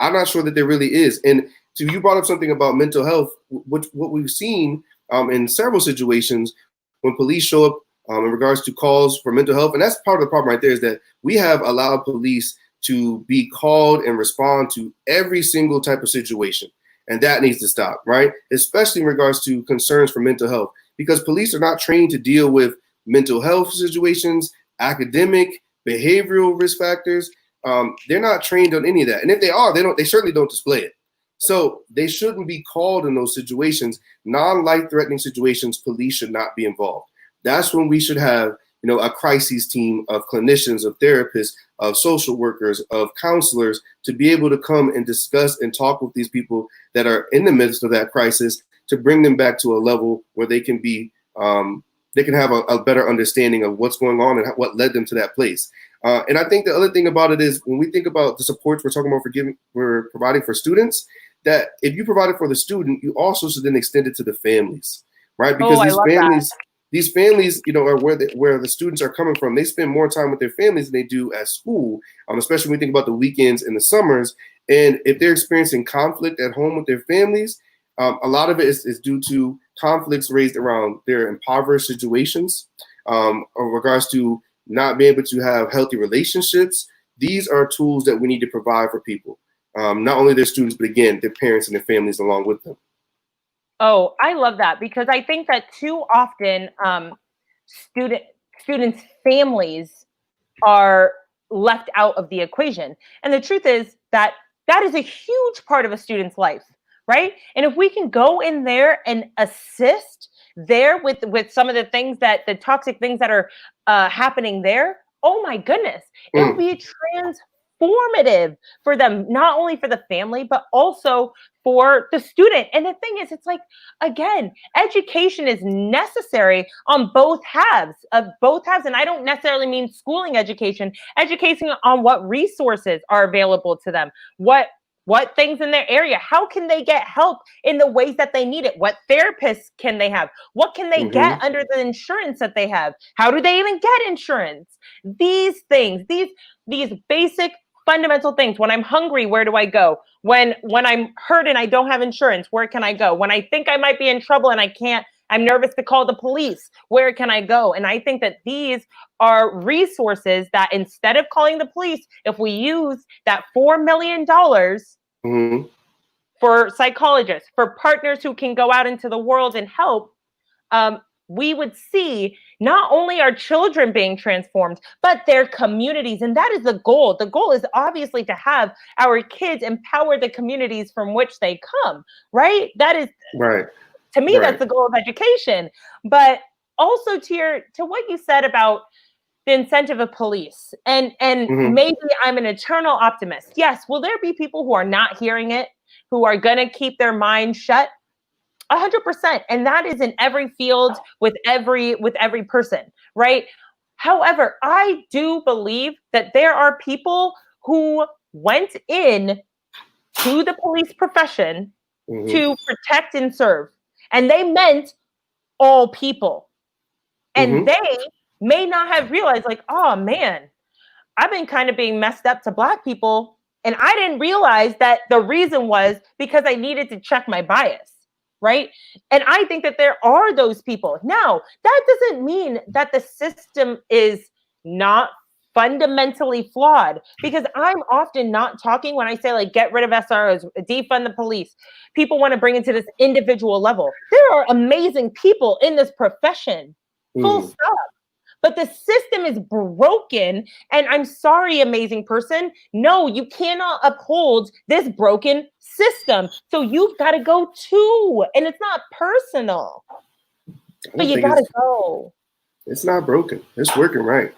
I'm not sure that there really is. And you brought up something about mental health. What we've seen in several situations when police show up in regards to calls for mental health, and that's part of the problem right there, is that we have allowed police to be called and respond to every single type of situation. And that needs to stop, right? Especially in regards to concerns for mental health, because police are not trained to deal with mental health situations, academic, behavioral risk factors. They're not trained on any of that. And if they are, they certainly don't display it. So they shouldn't be called in those situations. Non-life-threatening situations, police should not be involved. That's when we should have, a crises team of clinicians, of therapists, of social workers, of counselors to be able to come and discuss and talk with these people that are in the midst of that crisis to bring them back to a level where they can be, they can have a better understanding of what's going on and what led them to that place. And I think the other thing about it is when we think about the supports we're talking about we're providing for students, that if you provide it for the student, you also should then extend it to the families, right? Because these families, are where the students are coming from. They spend more time with their families than they do at school, especially when we think about the weekends and the summers. And if they're experiencing conflict at home with their families, a lot of it is due to conflicts raised around their impoverished situations, in regards to not being able to have healthy relationships. These are tools that we need to provide for people, not only their students, but again, their parents and their families along with them. Oh, I love that, because I think that too often students' families are left out of the equation. And the truth is that is a huge part of a student's life, right? And if we can go in there and assist there with some of the things the toxic things that are happening there, oh my goodness, it will be transformative for them, not only for the family, but also for the student. And the thing is, it's like, again, education is necessary on both halves. And I don't necessarily mean schooling education on what resources are available to them, what things in their area, how can they get help in the ways that they need it, what therapists can they have, what can they get under the insurance that they have, how do they even get insurance? These things, these basic fundamental things. When I'm hungry, where do I go? When I'm hurt and I don't have insurance, where can I go? When I think I might be in trouble and I'm nervous to call the police, where can I go? And I think that these are resources that, instead of calling the police, if we use that $4 million for psychologists, for partners who can go out into the world and help, we would see not only our children being transformed, but their communities. And that is the goal. The goal is obviously to have our kids empower the communities from which they come, right? That is, right. To me, that's the goal of education. But also to what you said about the incentive of police. And maybe I'm an eternal optimist. Yes, will there be people who are not hearing it, who are going to keep their minds shut? 100%. And that is in every field with every person, right? However, I do believe that there are people who went in to the police profession to protect and serve. And they meant all people. And they may not have realized, like, oh man, I've been kind of being messed up to Black people. And I didn't realize that the reason was because I needed to check my bias, right? And I think that there are those people. Now, that doesn't mean that the system is not fundamentally flawed, because I'm often not talking when I say, like, get rid of SROs, defund the police. People want to bring it to this individual level. There are amazing people in this profession, full stop. But the system is broken. And I'm sorry, amazing person. No, you cannot uphold this broken system. So you've got to go too. And it's not personal. But you got to go. It's not broken. It's working right.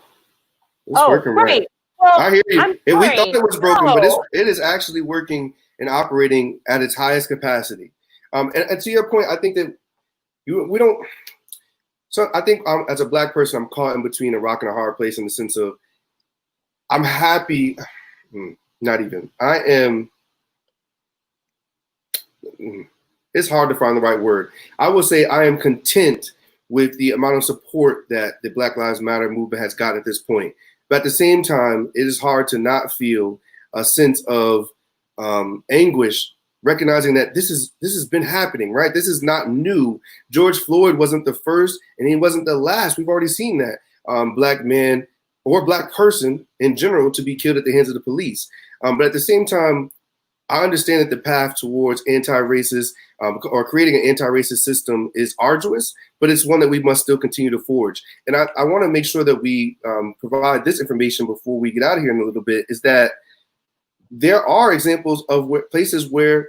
It's working right. Well, I hear you. And we thought it was broken, but it is actually working and operating at its highest capacity. And to your point, I think that we don't. So I think as a Black person, I'm caught in between a rock and a hard place in the sense of I'm happy. Not even. I am. It's hard to find the right word. I will say I am content with the amount of support that the Black Lives Matter movement has gotten at this point. But at the same time, it is hard to not feel a sense of anguish, recognizing that this has been happening, right? This is not new. George Floyd wasn't the first, and he wasn't the last. We've already seen that Black man or Black person in general to be killed at the hands of the police. But at the same time, I understand that the path towards anti-racist or creating an anti-racist system is arduous, but it's one that we must still continue to forge. And I want to make sure that we provide this information before we get out of here in a little bit, is that there are examples of places where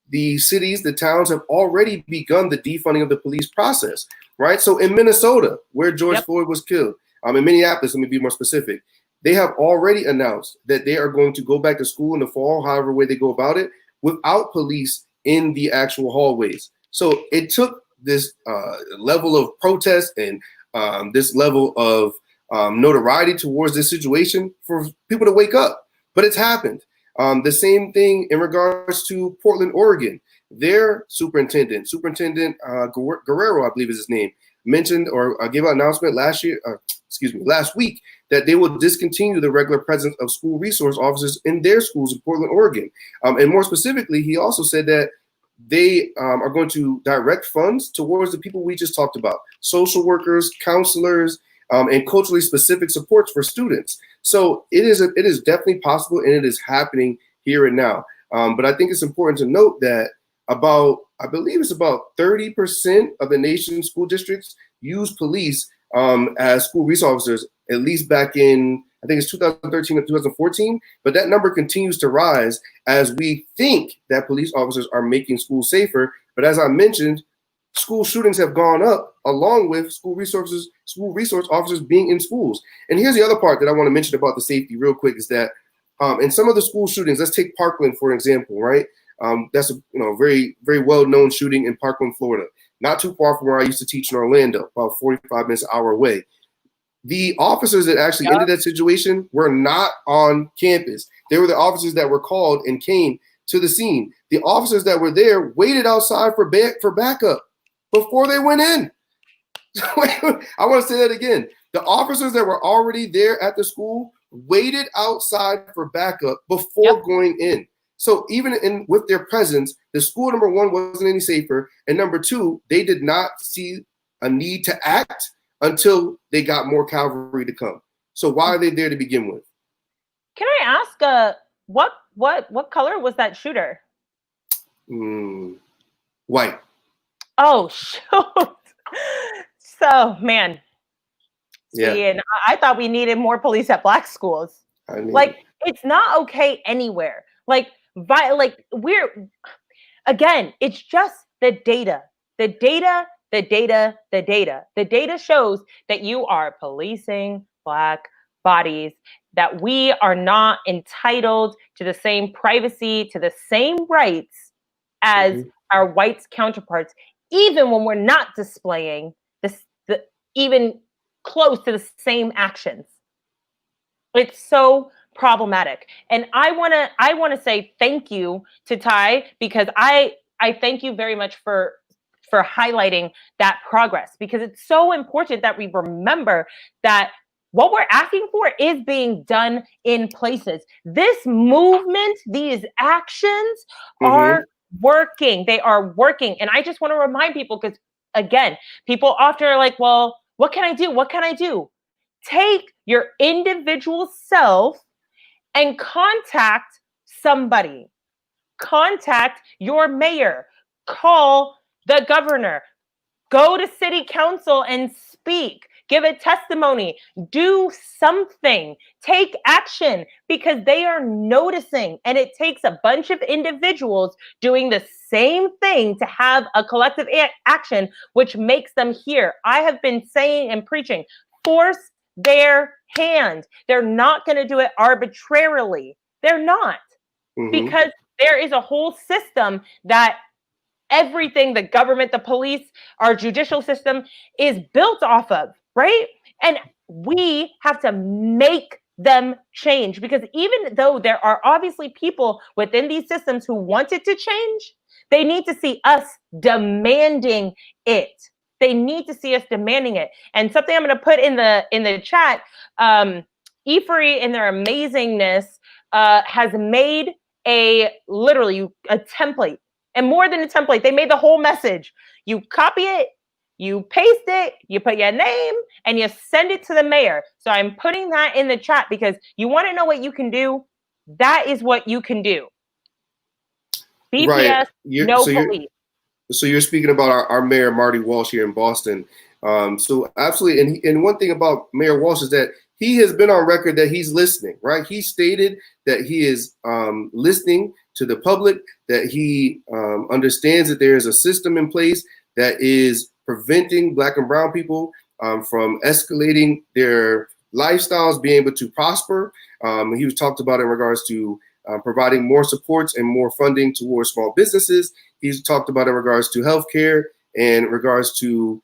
the cities, the towns have already begun the defunding of the police process, right? So in Minnesota, where George Floyd was killed, in Minneapolis, let me be more specific, they have already announced that they are going to go back to school in the fall, however way they go about it, without police in the actual hallways. So it took this level of protest and this level of notoriety towards this situation for people to wake up, but it's happened. The same thing in regards to Portland, Oregon. Their superintendent Guerrero, I believe is his name, mentioned or gave an announcement last week that they will discontinue the regular presence of school resource officers in their schools in Portland, Oregon. And more specifically, he also said that they are going to direct funds towards the people we just talked about, social workers, counselors, and culturally specific supports for students. So it is definitely possible, and it is happening here and now. But I think it's important to note that I believe it's about 30% of the nation's school districts use police as school resource officers, at least back in, I think it's 2013 or 2014, but that number continues to rise as we think that police officers are making schools safer. But as I mentioned, school shootings have gone up along with school resource officers being in schools. And here's the other part that I want to mention about the safety real quick is that in some of the school shootings, let's take Parkland, for example, right? That's a very, very well-known shooting in Parkland, Florida, not too far from where I used to teach in Orlando, about 45 minutes, an hour away. The officers that actually ended that situation were not on campus. They were the officers that were called and came to the scene. The officers that were there waited outside for backup before they went in. I want to say that again. The officers that were already there at the school waited outside for backup before going in. So even with their presence, the school, number one, wasn't any safer. And number two, they did not see a need to act until they got more cavalry to come. So why are they there to begin with? Can I ask, what color was that shooter? White. Oh, shoot. So, man. Yeah. See, and I thought we needed more police at Black schools. It's not okay anywhere. It's just the data. The data shows that you are policing Black bodies, that we are not entitled to the same privacy, to the same rights as our white counterparts, even when we're not displaying even close to the same actions. It's so problematic. And I want to say thank you to Ty, because I thank you very much for highlighting that progress, because it's so important that we remember that what we're asking for is being done in places. This movement, these actions are working. They are working. And I just want to remind people, because again, people often are like, well, what can I do? What can I do? Take your individual self and contact somebody. Contact your mayor. Call the governor. Go to city council and speak. Give a testimony. Do something. Take action, because they are noticing. And it takes a bunch of individuals doing the same thing to have a collective action, which makes them hear. I have been saying and preaching, force their hand. They're not going to do it arbitrarily. They're not. Because there is a whole system that everything, the government, the police, our judicial system is built off of, right? And we have to make them change, because even though there are obviously people within these systems who want it to change, they need to see us demanding it. They need to see us demanding it. And something I'm going to put in the chat, E3 in their amazingness has made literally a template. And more than a template, they made the whole message. You copy it, you paste it, you put your name, and you send it to the mayor. So I'm putting that in the chat, because you want to know what you can do. That is what you can do. BPS, right. no police. So you're speaking about our mayor, Marty Walsh, here in Boston. So absolutely. And one thing about Mayor Walsh is that he has been on record that he's listening, right? He stated that he is listening to the public, that he understands that there is a system in place that is preventing Black and brown people from escalating their lifestyles, being able to prosper. He was talked about in regards to providing more supports and more funding towards small businesses. He's talked about in regards to healthcare and in regards to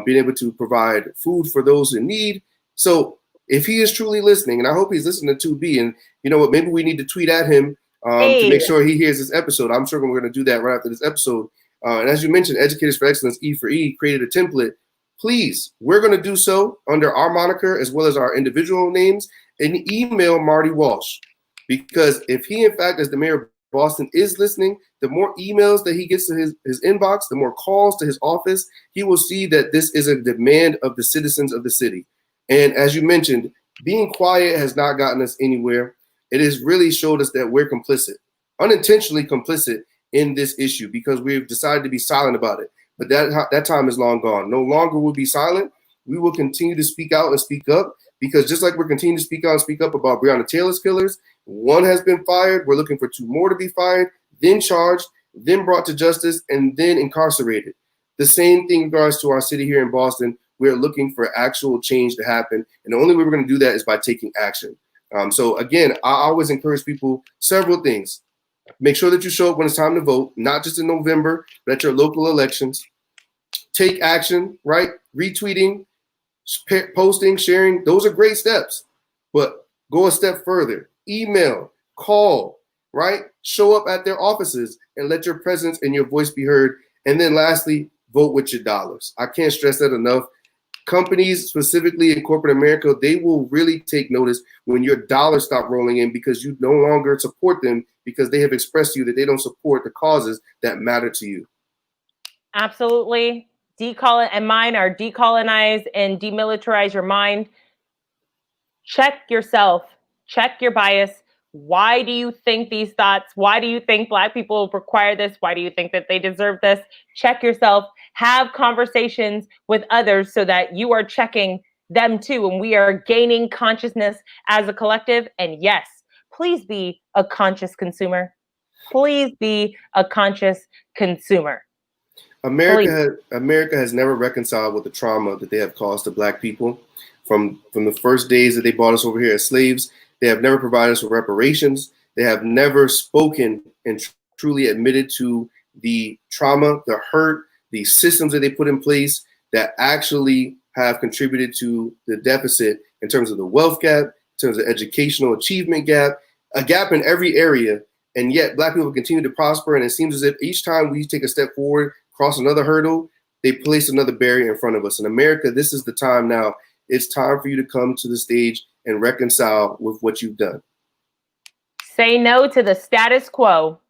being able to provide food for those in need. So if he is truly listening, and I hope he's listening to 2B, and you know what, maybe we need to tweet at him to make sure he hears this episode. I'm sure we're going to do that right after this episode. And as you mentioned, Educators for Excellence, E4E, created a template. Please, we're going to do so under our moniker as well as our individual names, and email Marty Walsh. Because if he, in fact, as the mayor of Boston, is listening, the more emails that he gets to his inbox, the more calls to his office, he will see that this is a demand of the citizens of the city. And as you mentioned, being quiet has not gotten us anywhere. It has really showed us that we're complicit, unintentionally complicit in this issue, because we've decided to be silent about it. But that time is long gone. No longer will be silent. We will continue to speak out and speak up, because just like we're continuing to speak out and speak up about Breonna Taylor's killers, one has been fired. We're looking for 2 more to be fired, then charged, then brought to justice, and then incarcerated. The same thing in regards to our city here in Boston. We're looking for actual change to happen. And the only way we're going to do that is by taking action. So again, I always encourage people several things. Make sure that you show up when it's time to vote, not just in November, but at your local elections. Take action, right? Retweeting, posting, sharing, those are great steps. But go a step further. Email, call, right? Show up at their offices and let your presence and your voice be heard. And then lastly, vote with your dollars. I can't stress that enough. Companies, specifically in corporate America, they will really take notice when your dollars stop rolling in, because you no longer support them, because they have expressed to you that they don't support the causes that matter to you. Absolutely. And mine are decolonize and demilitarize your mind. Check yourself. Check your bias. Why do you think these thoughts? Why do you think Black people require this? Why do you think that they deserve this? Check yourself. Have conversations with others so that you are checking them too. And we are gaining consciousness as a collective. And yes, please be a conscious consumer. Please be a conscious consumer. America has never reconciled with the trauma that they have caused to Black people. From the first days that they brought us over here as slaves, they have never provided us with reparations. They have never spoken and truly admitted to the trauma, the hurt, the systems that they put in place that actually have contributed to the deficit in terms of the wealth gap, in terms of educational achievement gap, a gap in every area. And yet Black people continue to prosper. And it seems as if each time we take a step forward, cross another hurdle, they place another barrier in front of us. In America, this is the time now. It's time for you to come to the stage and reconcile with what you've done. Say no to the status quo.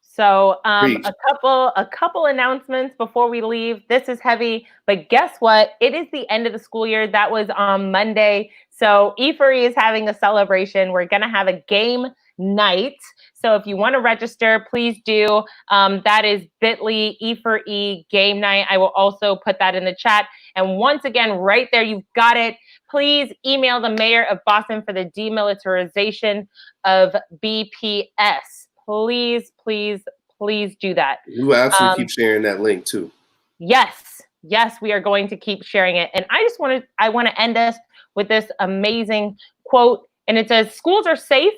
So a couple announcements before we leave. This is heavy, but guess what? It is the end of the school year. That was on Monday. So E4E is having a celebration. We're going to have a game night. So if you want to register, please do. That is bit.ly E4E game night. I will also put that in the chat. And once again, right there, you've got it. Please email the mayor of Boston for the demilitarization of BPS. Please, please, please do that. We will absolutely keep sharing that link too. Yes, we are going to keep sharing it. And I want to end us with this amazing quote. And it says, schools are safe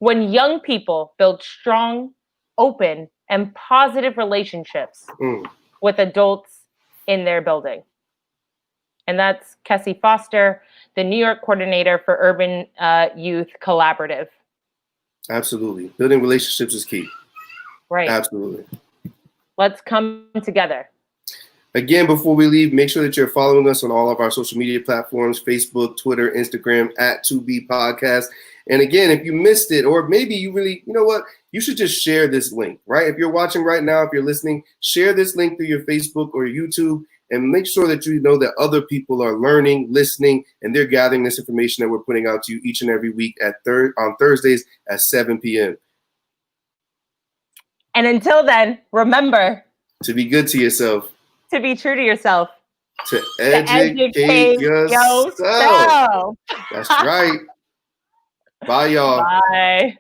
when young people build strong, open, and positive relationships with adults in their building. And that's Kessie Foster, the New York coordinator for Urban Youth Collaborative. Absolutely. Building relationships is key. Right. Absolutely. Let's come together. Again, before we leave, make sure that you're following us on all of our social media platforms, Facebook, Twitter, Instagram, @2B Podcast. And again, if you missed it, or maybe you really, you know what, you should just share this link, right? If you're watching right now, if you're listening, share this link through your Facebook or YouTube, and make sure that you know that other people are learning, listening, and they're gathering this information that we're putting out to you each and every week on Thursdays at 7 p.m. And until then, remember to be good to yourself, to be true to yourself, to educate yourself. That's right. Bye, y'all. Bye.